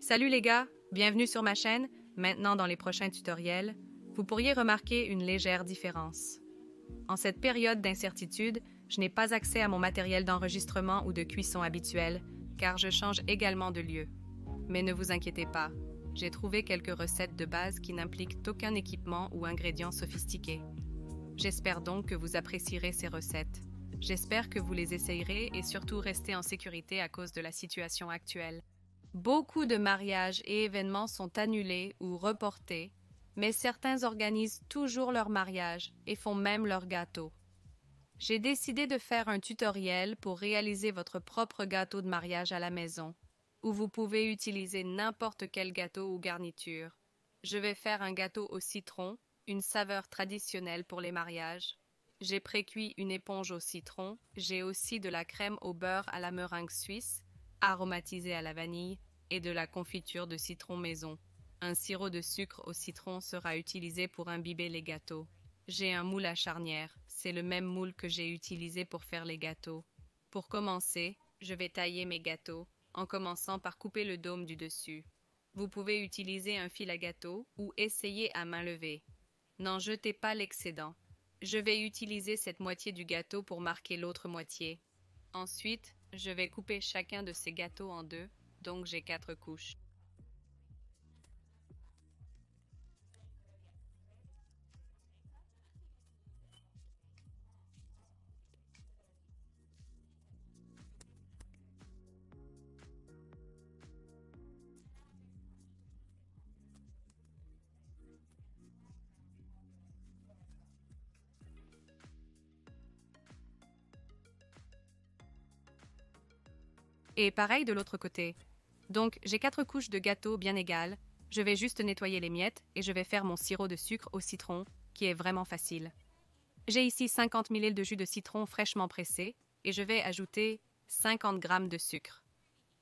Salut les gars, bienvenue sur ma chaîne. Maintenant dans les prochains tutoriels, vous pourriez remarquer une légère différence. En cette période d'incertitude, je n'ai pas accès à mon matériel d'enregistrement ou de cuisson habituel, car je change également de lieu. Mais ne vous inquiétez pas, j'ai trouvé quelques recettes de base qui n'impliquent aucun équipement ou ingrédients sophistiqués. J'espère donc que vous apprécierez ces recettes. J'espère que vous les essayerez et surtout restez en sécurité à cause de la situation actuelle. Beaucoup de mariages et événements sont annulés ou reportés, mais certains organisent toujours leur mariage et font même leur gâteau. J'ai décidé de faire un tutoriel pour réaliser votre propre gâteau de mariage à la maison, où vous pouvez utiliser n'importe quel gâteau ou garniture. Je vais faire un gâteau au citron, une saveur traditionnelle pour les mariages. J'ai précuit une éponge au citron, j'ai aussi de la crème au beurre à la meringue suisse, aromatisée à la vanille, et de la confiture de citron maison. Un sirop de sucre au citron sera utilisé pour imbiber les gâteaux. J'ai un moule à charnière, c'est le même moule que j'ai utilisé pour faire les gâteaux. Pour commencer, je vais tailler mes gâteaux, en commençant par couper le dôme du dessus. Vous pouvez utiliser un fil à gâteau ou essayer à main levée. N'en jetez pas l'excédent. Je vais utiliser cette moitié du gâteau pour marquer l'autre moitié. Ensuite, je vais couper chacun de ces gâteaux en deux, donc j'ai 4 couches. Et pareil de l'autre côté. Donc j'ai 4 couches de gâteau bien égales. Je vais juste nettoyer les miettes et je vais faire mon sirop de sucre au citron, qui est vraiment facile. J'ai ici 50 ml de jus de citron fraîchement pressé et je vais ajouter 50 g de sucre.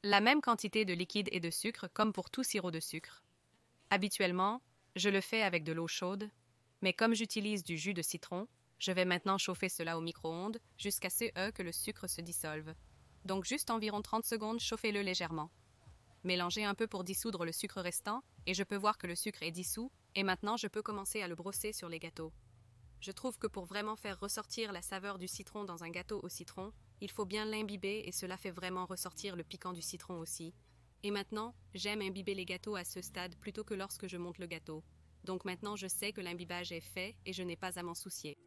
La même quantité de liquide et de sucre comme pour tout sirop de sucre. Habituellement, je le fais avec de l'eau chaude, mais comme j'utilise du jus de citron, je vais maintenant chauffer cela au micro-ondes jusqu'à ce que le sucre se dissolve. Donc juste environ 30 secondes, chauffez-le légèrement. Mélangez un peu pour dissoudre le sucre restant et je peux voir que le sucre est dissous et maintenant je peux commencer à le brosser sur les gâteaux. Je trouve que pour vraiment faire ressortir la saveur du citron dans un gâteau au citron, il faut bien l'imbiber et cela fait vraiment ressortir le piquant du citron aussi. Et maintenant, j'aime imbiber les gâteaux à ce stade plutôt que lorsque je monte le gâteau. Donc maintenant je sais que l'imbibage est fait et je n'ai pas à m'en soucier.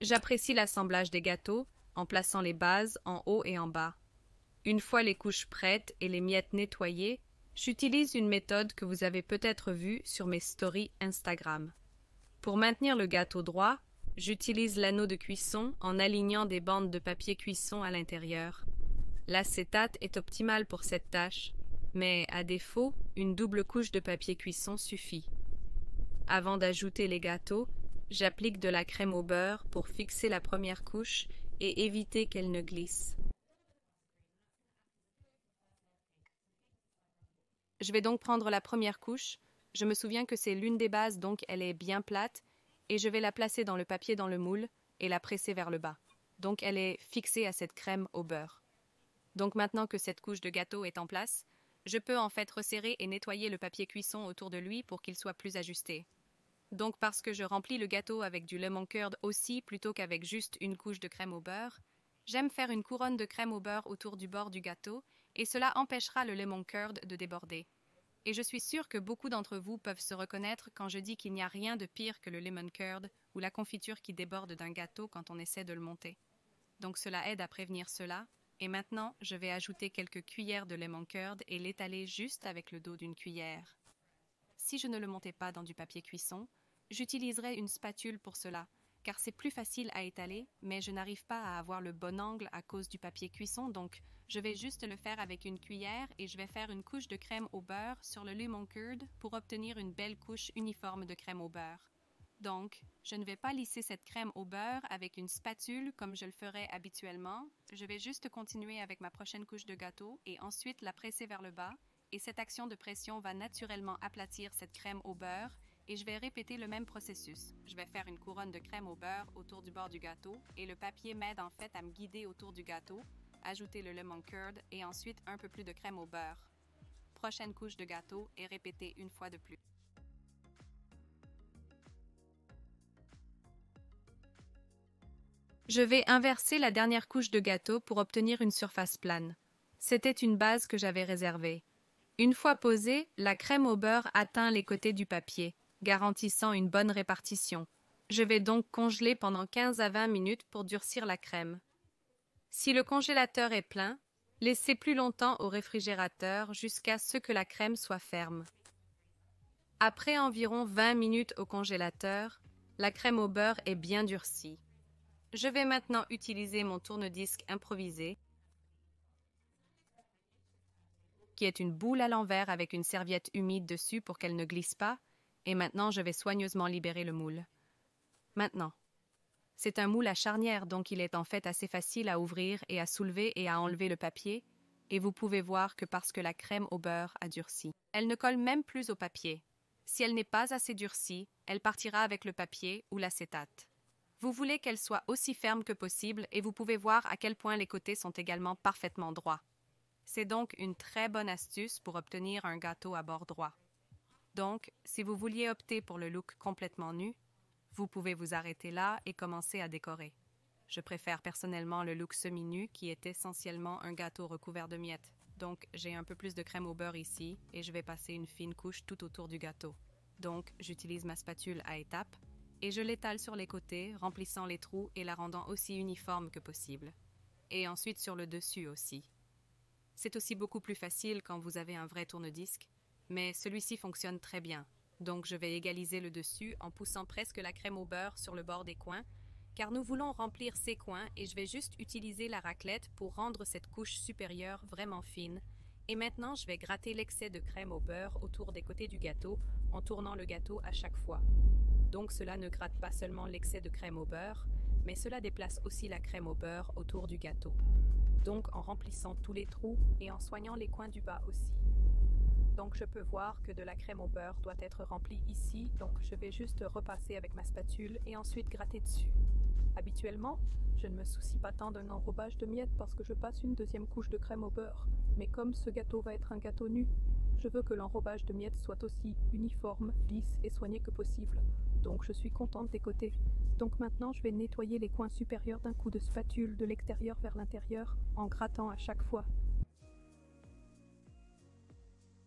J'apprécie l'assemblage des gâteaux en plaçant les bases en haut et en bas. Une fois les couches prêtes et les miettes nettoyées, j'utilise une méthode que vous avez peut-être vue sur mes stories Instagram. Pour maintenir le gâteau droit, j'utilise l'anneau de cuisson en alignant des bandes de papier cuisson à l'intérieur. L'acétate est optimal pour cette tâche, mais à défaut, une double couche de papier cuisson suffit. Avant d'ajouter les gâteaux, j'applique de la crème au beurre pour fixer la première couche et éviter qu'elle ne glisse. Je vais donc prendre la première couche. Je me souviens que c'est l'une des bases, donc elle est bien plate, et je vais la placer dans le papier dans le moule et la presser vers le bas. Donc elle est fixée à cette crème au beurre. Donc maintenant que cette couche de gâteau est en place, je peux en fait resserrer et nettoyer le papier cuisson autour de lui pour qu'il soit plus ajusté. Donc parce que je remplis le gâteau avec du lemon curd aussi plutôt qu'avec juste une couche de crème au beurre, j'aime faire une couronne de crème au beurre autour du bord du gâteau et cela empêchera le lemon curd de déborder. Et je suis sûre que beaucoup d'entre vous peuvent se reconnaître quand je dis qu'il n'y a rien de pire que le lemon curd ou la confiture qui déborde d'un gâteau quand on essaie de le monter. Donc cela aide à prévenir cela. Et maintenant, je vais ajouter quelques cuillères de lemon curd et l'étaler juste avec le dos d'une cuillère. Si je ne le montais pas dans du papier cuisson, j'utiliserai une spatule pour cela, car c'est plus facile à étaler, mais je n'arrive pas à avoir le bon angle à cause du papier cuisson, donc je vais juste le faire avec une cuillère et je vais faire une couche de crème au beurre sur le lemon curd pour obtenir une belle couche uniforme de crème au beurre. Donc, je ne vais pas lisser cette crème au beurre avec une spatule comme je le ferais habituellement. Je vais juste continuer avec ma prochaine couche de gâteau et ensuite la presser vers le bas. Et cette action de pression va naturellement aplatir cette crème au beurre et je vais répéter le même processus. Je vais faire une couronne de crème au beurre autour du bord du gâteau et le papier m'aide en fait à me guider autour du gâteau, ajouter le lemon curd et ensuite un peu plus de crème au beurre. prochaine couche de gâteau et répétez une fois de plus. Je vais inverser la dernière couche de gâteau pour obtenir une surface plane. C'était une base que j'avais réservée. Une fois posée, la crème au beurre atteint les côtés du papier, garantissant une bonne répartition. Je vais donc congeler pendant 15 à 20 minutes pour durcir la crème. Si le congélateur est plein, laissez plus longtemps au réfrigérateur jusqu'à ce que la crème soit ferme. Après environ 20 minutes au congélateur, la crème au beurre est bien durcie. Je vais maintenant utiliser mon tourne-disque improvisé, qui est une boule à l'envers avec une serviette humide dessus pour qu'elle ne glisse pas, et maintenant je vais soigneusement libérer le moule. Maintenant, c'est un moule à charnière, donc il est en fait assez facile à ouvrir et à soulever et à enlever le papier, et vous pouvez voir que parce que la crème au beurre a durci, elle ne colle même plus au papier. Si elle n'est pas assez durcie, elle partira avec le papier ou l'acétate. Vous voulez qu'elle soit aussi ferme que possible et vous pouvez voir à quel point les côtés sont également parfaitement droits. C'est donc une très bonne astuce pour obtenir un gâteau à bord droit. Donc, si vous vouliez opter pour le look complètement nu, vous pouvez vous arrêter là et commencer à décorer. Je préfère personnellement le look semi-nu qui est essentiellement un gâteau recouvert de miettes. Donc, j'ai un peu plus de crème au beurre ici et je vais passer une fine couche tout autour du gâteau. Donc, j'utilise ma spatule à étapes et je l'étale sur les côtés, remplissant les trous et la rendant aussi uniforme que possible. Et ensuite sur le dessus aussi. C'est aussi beaucoup plus facile quand vous avez un vrai tourne-disque, mais celui-ci fonctionne très bien. Donc je vais égaliser le dessus en poussant presque la crème au beurre sur le bord des coins, car nous voulons remplir ces coins et je vais juste utiliser la raclette pour rendre cette couche supérieure vraiment fine. Et maintenant, je vais gratter l'excès de crème au beurre autour des côtés du gâteau en tournant le gâteau à chaque fois. Donc cela ne gratte pas seulement l'excès de crème au beurre, mais cela déplace aussi la crème au beurre autour du gâteau. Donc en remplissant tous les trous et en soignant les coins du bas aussi. Donc je peux voir que de la crème au beurre doit être remplie ici, donc je vais juste repasser avec ma spatule et ensuite gratter dessus. Habituellement, je ne me soucie pas tant d'un enrobage de miettes parce que je passe une deuxième couche de crème au beurre. Mais comme ce gâteau va être un gâteau nu, je veux que l'enrobage de miettes soit aussi uniforme, lisse et soigné que possible. Donc je suis contente des côtés. Donc maintenant je vais nettoyer les coins supérieurs d'un coup de spatule de l'extérieur vers l'intérieur en grattant à chaque fois.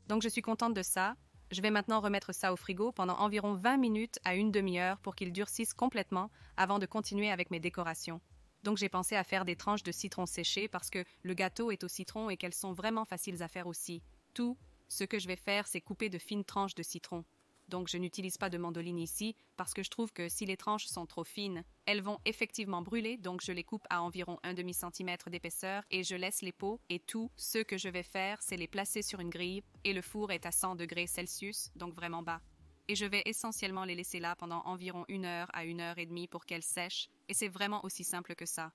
Donc je suis contente de ça. Je vais maintenant remettre ça au frigo pendant environ 20 minutes à une demi-heure pour qu'il durcisse complètement avant de continuer avec mes décorations. Donc j'ai pensé à faire des tranches de citron séché parce que le gâteau est au citron et qu'elles sont vraiment faciles à faire aussi. Tout ce que je vais faire, c'est couper de fines tranches de citron. Donc je n'utilise pas de mandoline ici parce que je trouve que si les tranches sont trop fines, elles vont effectivement brûler, donc je les coupe à environ 1/2 centimètre d'épaisseur et je laisse les peaux et tout ce que je vais faire, c'est les placer sur une grille et le four est à 100 degrés Celsius, donc vraiment bas. Et je vais essentiellement les laisser là pendant environ 1 heure à 1 heure et demie pour qu'elles sèchent et c'est vraiment aussi simple que ça.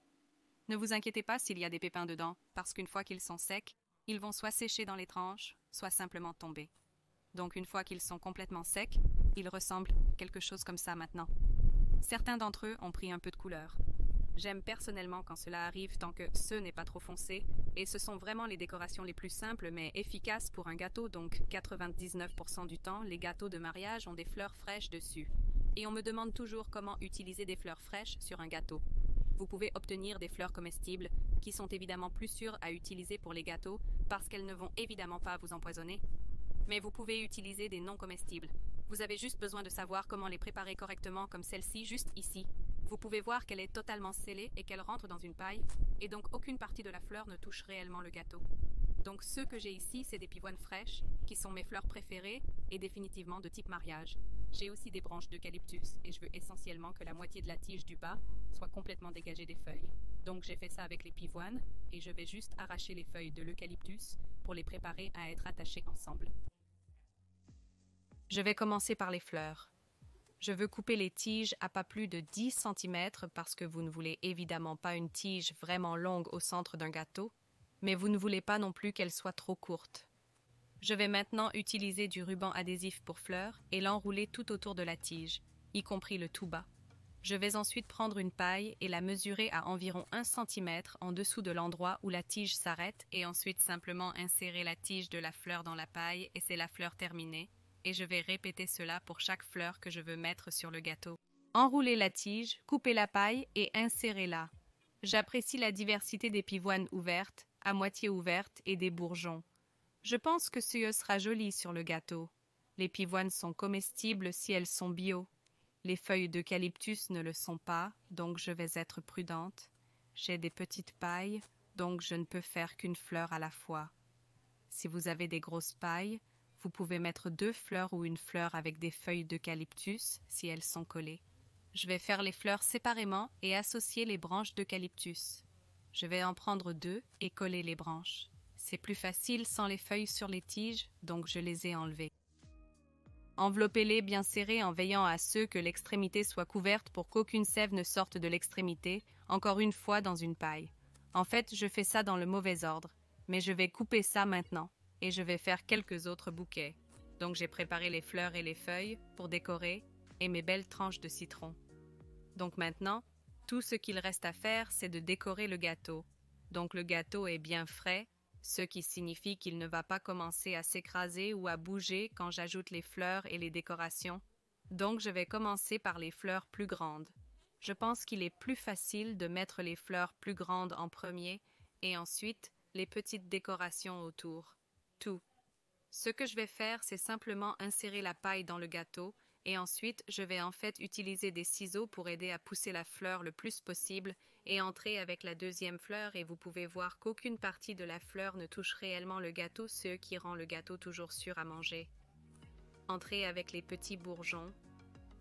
Ne vous inquiétez pas s'il y a des pépins dedans parce qu'une fois qu'ils sont secs, ils vont soit sécher dans les tranches, soit simplement tomber. Donc une fois qu'ils sont complètement secs, ils ressemblent quelque chose comme ça maintenant. Certains d'entre eux ont pris un peu de couleur. J'aime personnellement quand cela arrive tant que ce n'est pas trop foncé, et ce sont vraiment les décorations les plus simples mais efficaces pour un gâteau, donc 99% du temps, les gâteaux de mariage ont des fleurs fraîches dessus. Et on me demande toujours comment utiliser des fleurs fraîches sur un gâteau. Vous pouvez obtenir des fleurs comestibles, qui sont évidemment plus sûres à utiliser pour les gâteaux, parce qu'elles ne vont évidemment pas vous empoisonner. Mais vous pouvez utiliser des non comestibles. Vous avez juste besoin de savoir comment les préparer correctement comme celle-ci juste ici. Vous pouvez voir qu'elle est totalement scellée et qu'elle rentre dans une paille, et donc aucune partie de la fleur ne touche réellement le gâteau. Donc ce que j'ai ici, c'est des pivoines fraîches, qui sont mes fleurs préférées, et définitivement de type mariage. J'ai aussi des branches d'eucalyptus, et je veux essentiellement que la moitié de la tige du bas soit complètement dégagée des feuilles. Donc j'ai fait ça avec les pivoines, et je vais juste arracher les feuilles de l'eucalyptus pour les préparer à être attachées ensemble. Je vais commencer par les fleurs. Je veux couper les tiges à pas plus de 10 cm parce que vous ne voulez évidemment pas une tige vraiment longue au centre d'un gâteau, mais vous ne voulez pas non plus qu'elle soit trop courte. Je vais maintenant utiliser du ruban adhésif pour fleurs et l'enrouler tout autour de la tige, y compris le tout bas. Je vais ensuite prendre une paille et la mesurer à environ 1 cm en dessous de l'endroit où la tige s'arrête et ensuite simplement insérer la tige de la fleur dans la paille et c'est la fleur terminée. Et je vais répéter cela pour chaque fleur que je veux mettre sur le gâteau. Enroulez la tige, coupez la paille et insérez-la. J'apprécie la diversité des pivoines ouvertes, à moitié ouvertes et des bourgeons. Je pense que ce sera joli sur le gâteau. Les pivoines sont comestibles si elles sont bio. Les feuilles d'eucalyptus ne le sont pas, donc je vais être prudente. J'ai des petites pailles, donc je ne peux faire qu'une fleur à la fois. Si vous avez des grosses pailles, vous pouvez mettre 2 fleurs ou une fleur avec des feuilles d'eucalyptus si elles sont collées. Je vais faire les fleurs séparément et associer les branches d'eucalyptus. Je vais en prendre 2 et coller les branches. C'est plus facile sans les feuilles sur les tiges, donc je les ai enlevées. Enveloppez-les bien serrés en veillant à ce que l'extrémité soit couverte pour qu'aucune sève ne sorte de l'extrémité, encore une fois dans une paille. En fait, je fais ça dans le mauvais ordre, mais je vais couper ça maintenant, et je vais faire quelques autres bouquets. Donc j'ai préparé les fleurs et les feuilles pour décorer, et mes belles tranches de citron. Donc maintenant, tout ce qu'il reste à faire, c'est de décorer le gâteau. Donc le gâteau est bien frais, ce qui signifie qu'il ne va pas commencer à s'écraser ou à bouger quand j'ajoute les fleurs et les décorations. Donc je vais commencer par les fleurs plus grandes. Je pense qu'il est plus facile de mettre les fleurs plus grandes en premier et ensuite les petites décorations autour. Tout. Ce que je vais faire, c'est simplement insérer la paille dans le gâteau et ensuite je vais en fait utiliser des ciseaux pour aider à pousser la fleur le plus possible et entrer avec la deuxième fleur et vous pouvez voir qu'aucune partie de la fleur ne touche réellement le gâteau, ce qui rend le gâteau toujours sûr à manger. Entrez avec les petits bourgeons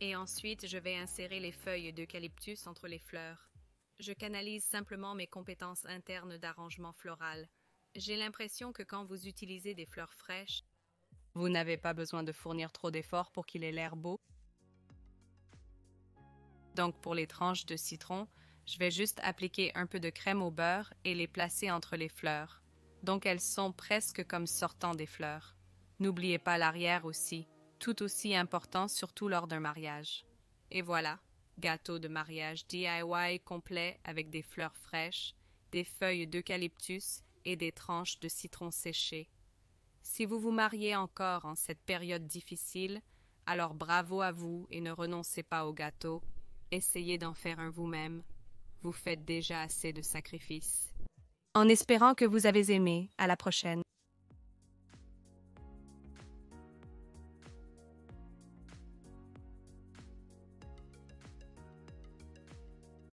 et ensuite je vais insérer les feuilles d'eucalyptus entre les fleurs. Je canalise simplement mes compétences internes d'arrangement floral. J'ai l'impression que quand vous utilisez des fleurs fraîches, vous n'avez pas besoin de fournir trop d'efforts pour qu'il ait l'air beau. Donc pour les tranches de citron, je vais juste appliquer un peu de crème au beurre et les placer entre les fleurs. Donc elles sont presque comme sortant des fleurs. N'oubliez pas l'arrière aussi, tout aussi important surtout lors d'un mariage. Et voilà, gâteau de mariage DIY complet avec des fleurs fraîches, des feuilles d'eucalyptus et des tranches de citron séché. Si vous vous mariez encore en cette période difficile, alors bravo à vous et ne renoncez pas au gâteau. Essayez d'en faire un vous-même. Vous faites déjà assez de sacrifices. En espérant que vous avez aimé, à la prochaine.